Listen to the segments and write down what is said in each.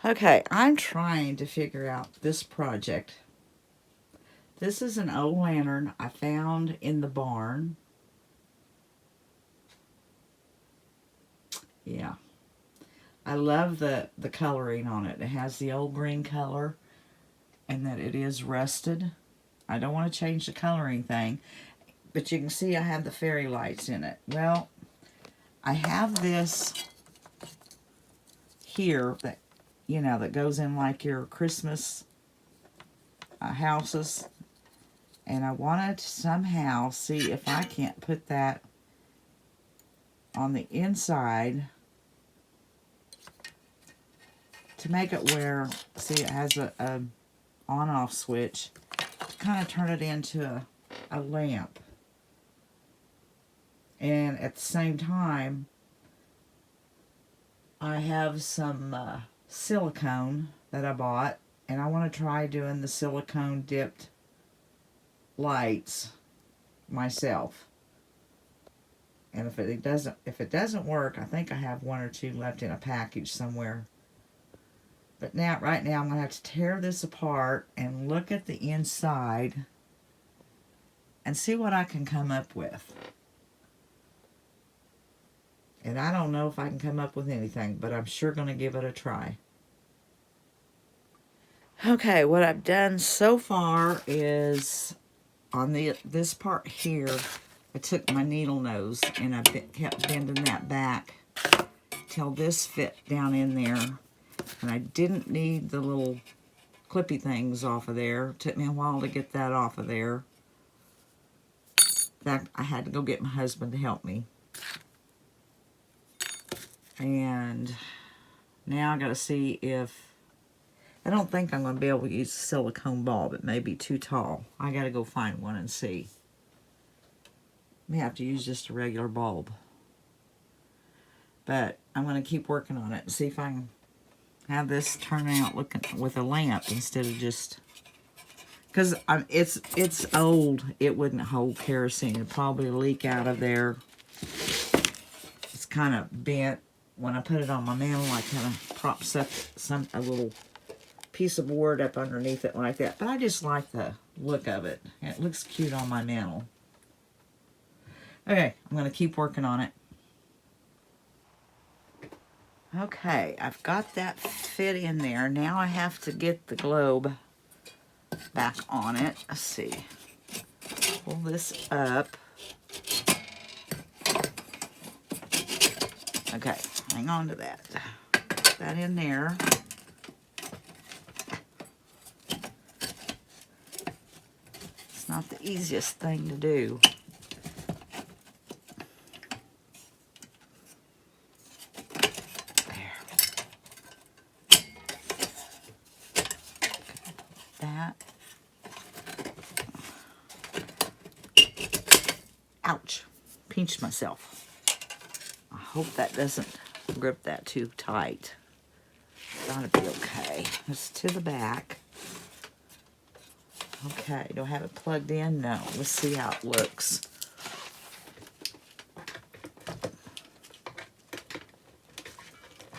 Okay, I'm trying to figure out this project. This is an old lantern I found in the barn. Yeah. I love the coloring on it. It has the old green color and that it is rusted. I don't want to change the coloring thing, but you can see I have the fairy lights in it. Well, I have this here that, you know, that goes in like your Christmas houses, and I wanted to somehow see if I can't put that on the inside to make it where, see, it has a on-off switch to kind of turn it into a lamp. And at the same time, I have some silicone that I bought, and I want to try doing the silicone dipped lights myself. And if it doesn't work, I think I have one or two left in a package somewhere. But right now, I'm going to have to tear this apart and look at the inside and see what I can come up with. And I don't know if I can come up with anything, but I'm sure going to give it a try. Okay, what I've done so far is on this part here, I took my needle nose and I kept bending that back till this fit down in there. And I didn't need the little clippy things off of there. It took me a while to get that off of there. In fact, I had to go get my husband to help me. And now I got to see if... I don't think I'm going to be able to use a silicone bulb. It may be too tall. I got to go find one and see. May have to use just a regular bulb. But I'm going to keep working on it and see if I can have this turn out looking with a lamp instead of just... Because it's old. It wouldn't hold kerosene. It'd probably leak out of there. It's kind of bent. When I put it on my mantle, I kind of props up a little piece of board up underneath it like that. But I just like the look of it. It looks cute on my mantle. Okay, I'm going to keep working on it. Okay, I've got that fit in there. Now I have to get the globe back on it. Let's see. Pull this up. Okay, hang on to that. Put that in there. It's not the easiest thing to do. Ouch, pinched myself. I hope that doesn't grip that too tight. Gotta be okay. It's to the back. Okay, do I have it plugged in? No. Let's see how it looks.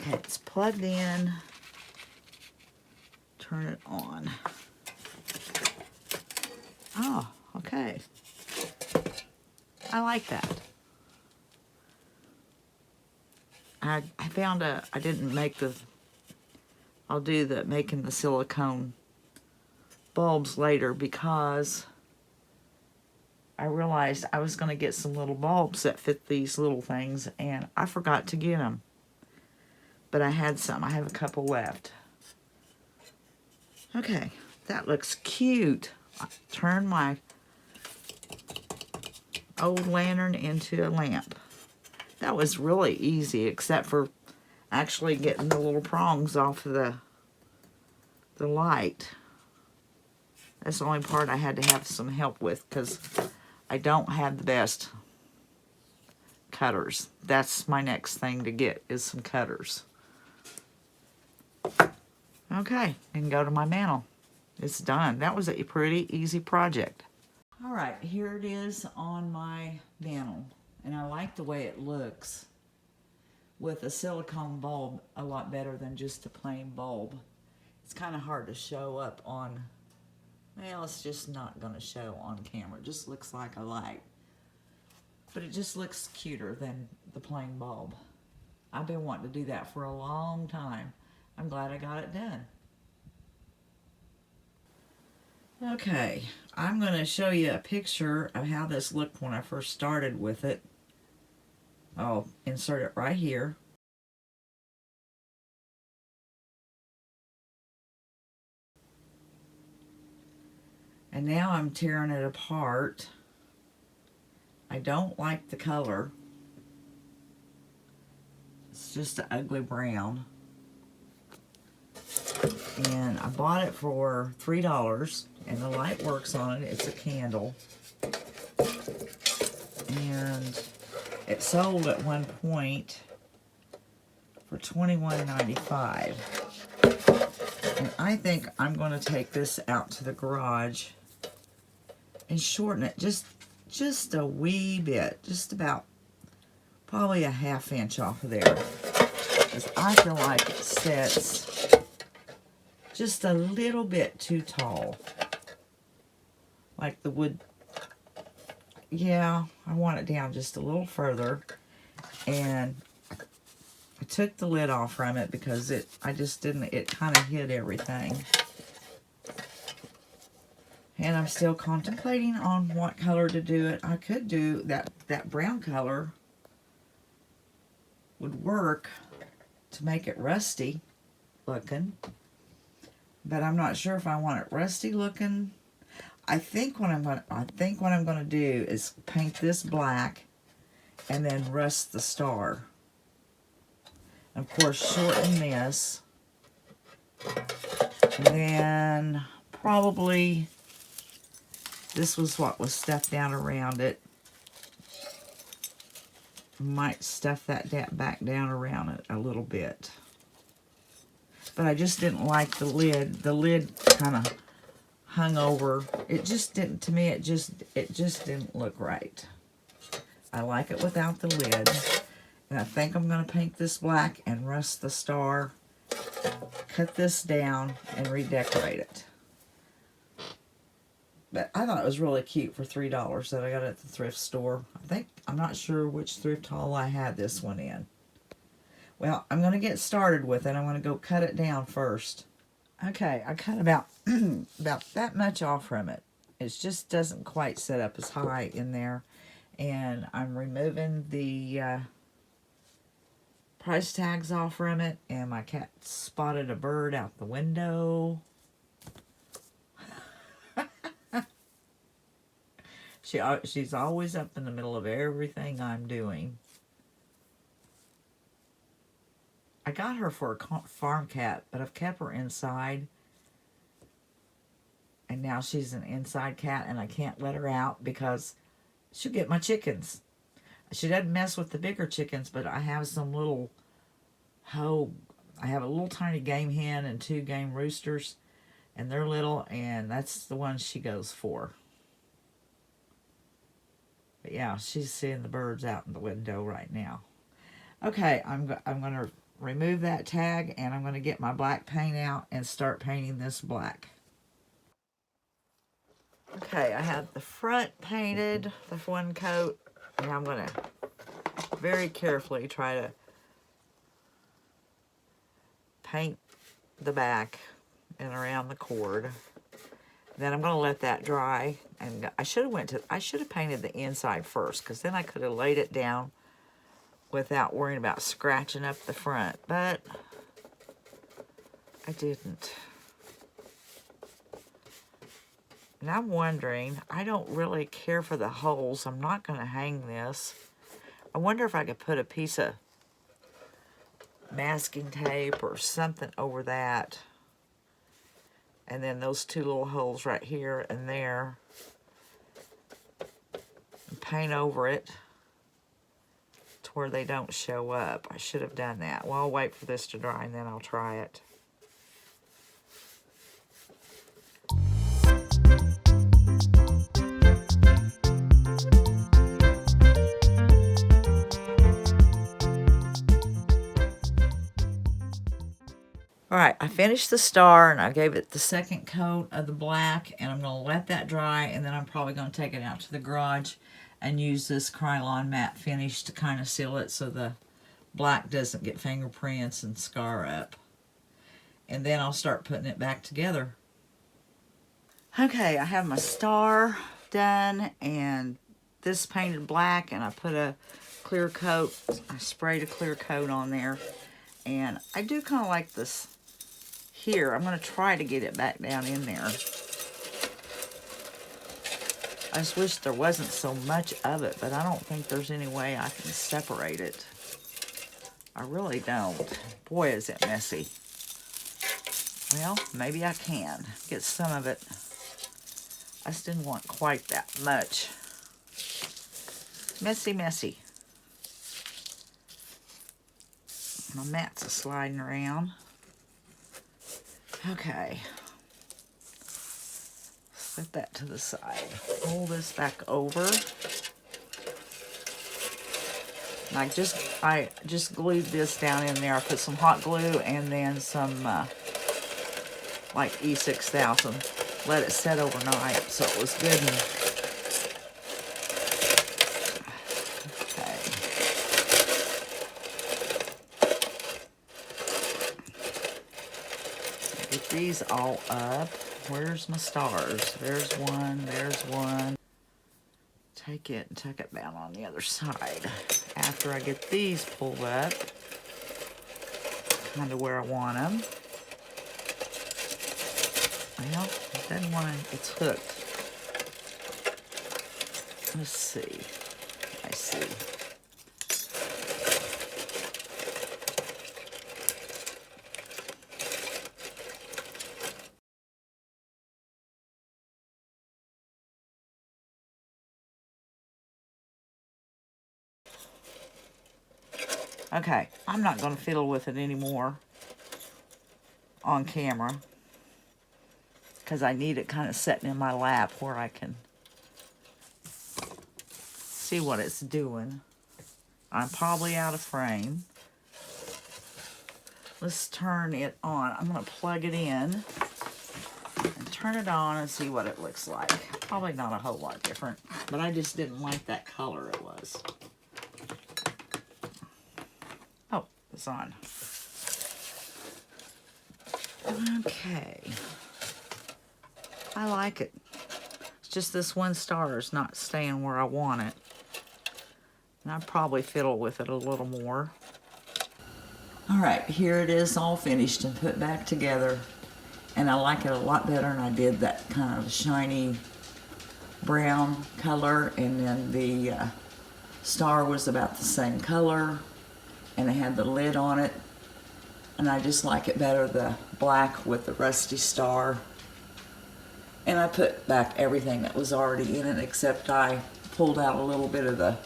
Okay, it's plugged in. Turn it on. Oh, okay. I like that. I found I didn't make I'll do making the silicone bulbs later because I realized I was going to get some little bulbs that fit these little things and I forgot to get them. But I had some. I have a couple left. Okay, that looks cute. I turned my old lantern into a lamp. That was really easy, except for actually getting the little prongs off of the light. That's the only part I had to have some help with because I don't have the best cutters. That's my next thing to get is some cutters. Okay, and go to my mantle. It's done. That was a pretty easy project. All right, here it is on my mantle, and I like the way it looks. with a silicone bulb a lot better than just a plain bulb. It's kind of hard to show up on, well, it's just not going to show on camera. It just looks like a light. But it just looks cuter than the plain bulb. I've been wanting to do that for a long time. I'm glad I got it done. Okay, I'm going to show you a picture of how this looked when I first started with it. I'll insert it right here. And now I'm tearing it apart. I don't like the color. It's just an ugly brown. And I bought it for $3, and the light works on it. It's a candle. And it sold at one point for $21.95. And I think I'm going to take this out to the garage and shorten it just a wee bit, just about probably a ½ inch off of there, because I feel like it sits just a little bit too tall, like the wood. Yeah, I want it down just a little further. And I took the lid off from it because it kind of hid everything. And I'm still contemplating on what color to do it. I could do that brown color would work to make it rusty looking. But I'm not sure if I want it rusty looking. I think what I'm gonna do is paint this black and then rust the star. Of course, shorten this. And then probably this was what was stuffed down around it. Might stuff that back down around it a little bit. But I just didn't like the lid. The lid kind of hung over. It just didn't, to me, it just didn't look right. I like it without the lid. And I think I'm going to paint this black and rust the star. Cut this down and redecorate it. But I thought it was really cute for $3 that I got it at the thrift store. I'm not sure which thrift haul I had this one in. Well, I'm going to get started with it. I'm going to go cut it down first. Okay, I cut about that much off from it. It just doesn't quite set up as high in there. And I'm removing the price tags off from it. And my cat spotted a bird out the window. She's always up in the middle of everything I'm doing. I got her for a farm cat, but I've kept her inside. And now she's an inside cat, and I can't let her out because she'll get my chickens. She doesn't mess with the bigger chickens, but I have some little I have a little tiny game hen and 2 game roosters, and they're little, and that's the one she goes for. But yeah, she's seeing the birds out in the window right now. Okay, I'm going to remove that tag, and I'm going to get my black paint out and start painting this black. Okay, I have the front painted, the one coat, and I'm going to very carefully try to paint the back and around the cord. Then I'm going to let that dry, and I should have painted the inside first, because then I could have laid it down without worrying about scratching up the front, but I didn't. And I'm wondering, I don't really care for the holes. I'm not going to hang this. I wonder if I could put a piece of masking tape or something over that. And then those 2 little holes right here and there. And paint over it to where they don't show up. I should have done that. Well, I'll wait for this to dry and then I'll try it. All right, I finished the star and I gave it the second coat of the black, and I'm going to let that dry, and then I'm probably going to take it out to the garage and use this Krylon matte finish to kind of seal it so the black doesn't get fingerprints and scar up. And then I'll start putting it back together. Okay, I have my star done and this painted black, and I put a clear coat. I sprayed a clear coat on there, and I do kind of like this here. I'm going to try to get it back down in there. I just wish there wasn't so much of it, but I don't think there's any way I can separate it. I really don't. Boy, is it messy. Well, maybe I can get some of it. I just didn't want quite that much. Messy, messy. My mats are sliding around. Okay. Set that to the side. Pull this back over. And I just glued this down in there. I put some hot glue and then some like E6000. Let it set overnight so it was good and these all up. Where's my stars? There's one, there's one. Take it and tuck it down on the other side. After I get these pulled up, kind of where I want them. Well, it doesn't want to, it's hooked. Let's see. I see. Okay, I'm not going to fiddle with it anymore on camera because I need it kind of sitting in my lap where I can see what it's doing. I'm probably out of frame. Let's turn it on. I'm going to plug it in and turn it on and see what it looks like. Probably not a whole lot different, but I just didn't like that color it was. Oh, it's on. Okay. I like it. It's just this one star is not staying where I want it. And I'd probably fiddle with it a little more. All right, here it is all finished and put back together. And I like it a lot better than I did that kind of shiny brown color. And then the star was about the same color. And it had the lid on it. And I just like it better, the black with the rusty star. And I put back everything that was already in it, except I pulled out a little bit of the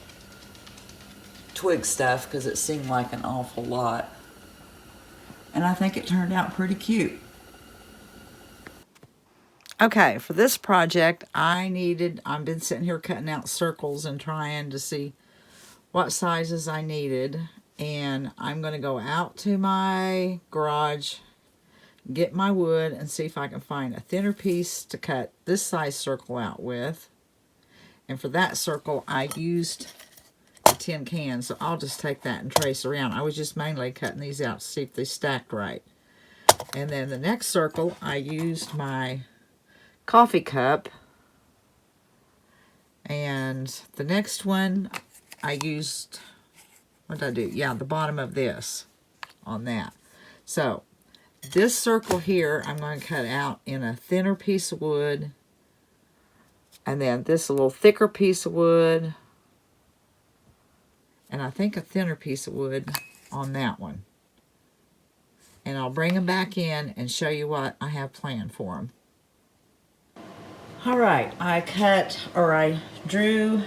twig stuff because it seemed like an awful lot. And I think it turned out pretty cute. Okay, for this project, I've been sitting here cutting out circles and trying to see what sizes I needed. And I'm going to go out to my garage, get my wood, and see if I can find a thinner piece to cut this size circle out with. And for that circle, I used a tin can, so I'll just take that and trace around. I was just mainly cutting these out to see if they stacked right. And then the next circle, I used my coffee cup. And the next one, I used, what did I do? Yeah, the bottom of this on that. So this circle here, I'm going to cut out in a thinner piece of wood. And then this a little thicker piece of wood. And I think a thinner piece of wood on that one. And I'll bring them back in and show you what I have planned for them. All right, I drew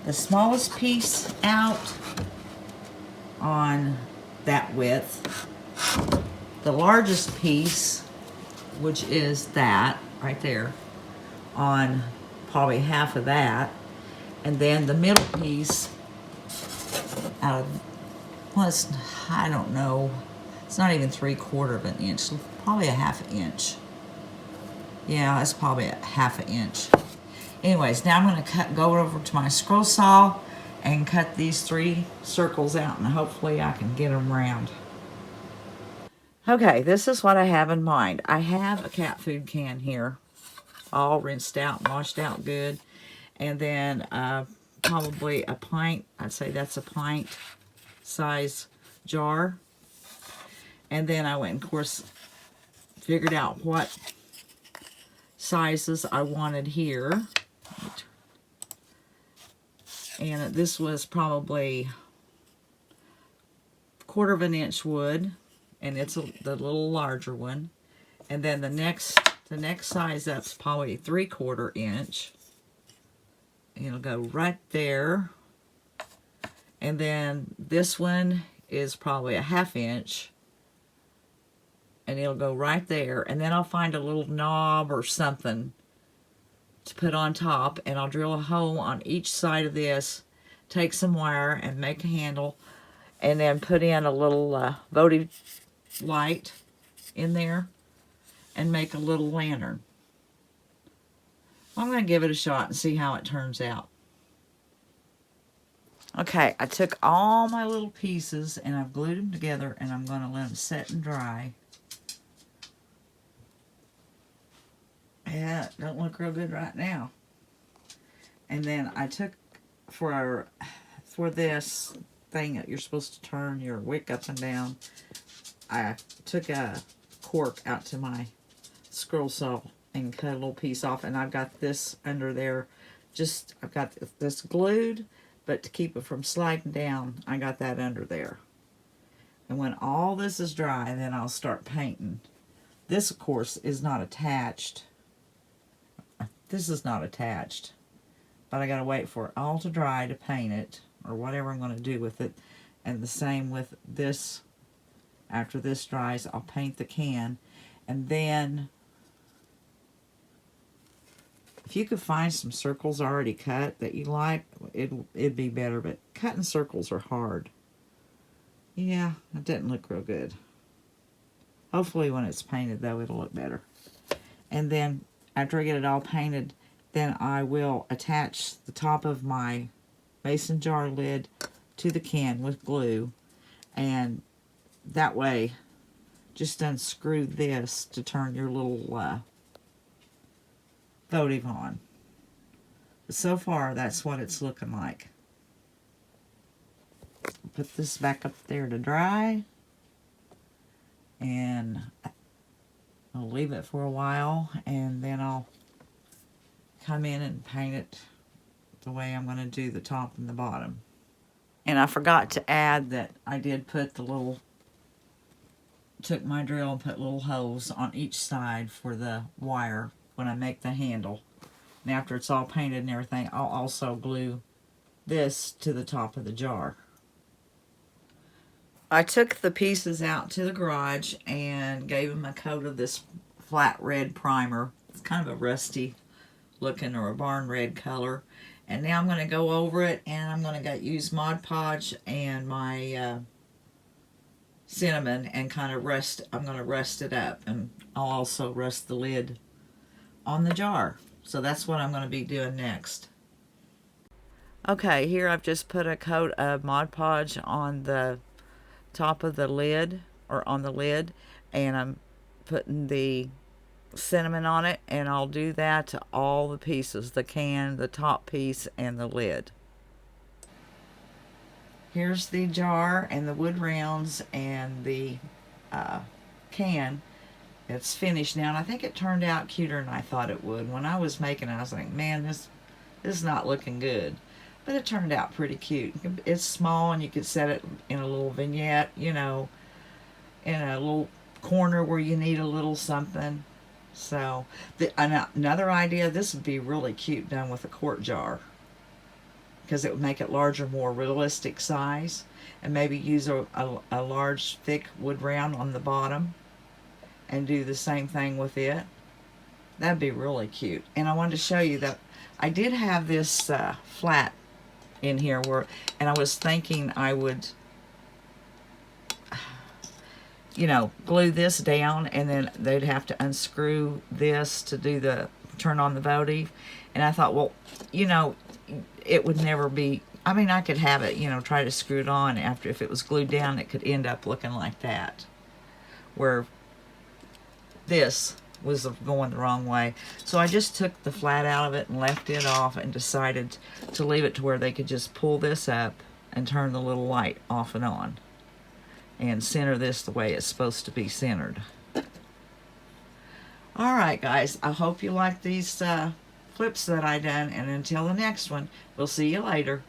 the smallest piece out on that width. The largest piece, which is that right there, on probably half of that. And then the middle piece out of, well, I don't know, It's not even 3/4 of an inch, probably a 1/2 inch. Yeah, that's probably a 1/2 inch. Anyways, now I'm going to go over to my scroll saw and cut these 3 circles out, and hopefully I can get them round. Okay, this is what I have in mind. I have a cat food can here, all rinsed out and washed out good. And then probably a pint, I'd say that's a pint size jar. And then I went, of course, figured out what sizes I wanted here. And this was probably 1/4 of an inch wood, and it's the little larger one. And then the next size up's probably 3/4 inch. It'll go right there. And then this one is probably a 1/2 inch. And it'll go right there. And then I'll find a little knob or something to put on top, and I'll drill a hole on each side of this, take some wire and make a handle, and then put in a little votive light in there and make a little lantern. I'm going to give it a shot and see how it turns out. Okay, I took all my little pieces and I've glued them together, and I'm going to let them set and dry. Yeah, it don't look real good right now. And then I took, for this thing that you're supposed to turn your wick up and down, I took a cork out to my scroll saw and cut a little piece off, and I've got this under there. I've got this glued, but to keep it from sliding down, I got that under there. And when all this is dry, then I'll start painting. This, of course, is not attached. This is not attached, but I gotta wait for it all to dry to paint it, or whatever I'm gonna do with it. And the same with this. After this dries, I'll paint the can. And then, if you could find some circles already cut that you like, it'd be better, but cutting circles are hard. Yeah, it didn't look real good. Hopefully when it's painted, though, it'll look better. And then, after I get it all painted, then I will attach the top of my mason jar lid to the can with glue, and that way just unscrew this to turn your little votive on. But so far, that's what it's looking like. Put this back up there to dry, and I'll leave it for a while, and then I'll come in and paint it the way I'm going to do the top and the bottom. And I forgot to add that I did put took my drill and put little holes on each side for the wire when I make the handle. And after it's all painted and everything, I'll also glue this to the top of the jar. I took the pieces out to the garage and gave them a coat of this flat red primer. It's kind of a rusty looking, or a barn red color. And now I'm going to go over it, and I'm going to use Mod Podge and my cinnamon and kind of I'm going to rust it up. And I'll also rust the lid on the jar. So that's what I'm going to be doing next. Okay, here I've just put a coat of Mod Podge on the top of the lid, or on the lid, and I'm putting the cinnamon on it, and I'll do that to all the pieces, the can, the top piece, and the lid. Here's the jar and the wood rounds and the can. It's finished now, and I think it turned out cuter than I thought it would. When I was making it, I was like, man, this is not looking good. But it turned out pretty cute. It's small, and you could set it in a little vignette, you know, in a little corner where you need a little something. So, another idea, this would be really cute done with a quart jar, because it would make it larger, more realistic size. And maybe use a large, thick wood round on the bottom and do the same thing with it. That'd be really cute. And I wanted to show you that I did have this flat in here, and I was thinking I would you know, glue this down, and then they'd have to unscrew this to do the turn on the votive. And I thought, well, you know, it would never be, I mean, I could have it, you know, try to screw it on after, if it was glued down, it could end up looking like that, where this was going the wrong way. So I just took the flat out of it and left it off, and decided to leave it to where they could just pull this up and turn the little light off and on, and center this the way it's supposed to be centered. All right, guys, I hope you like these flips that I done, and until the next one, we'll see you later.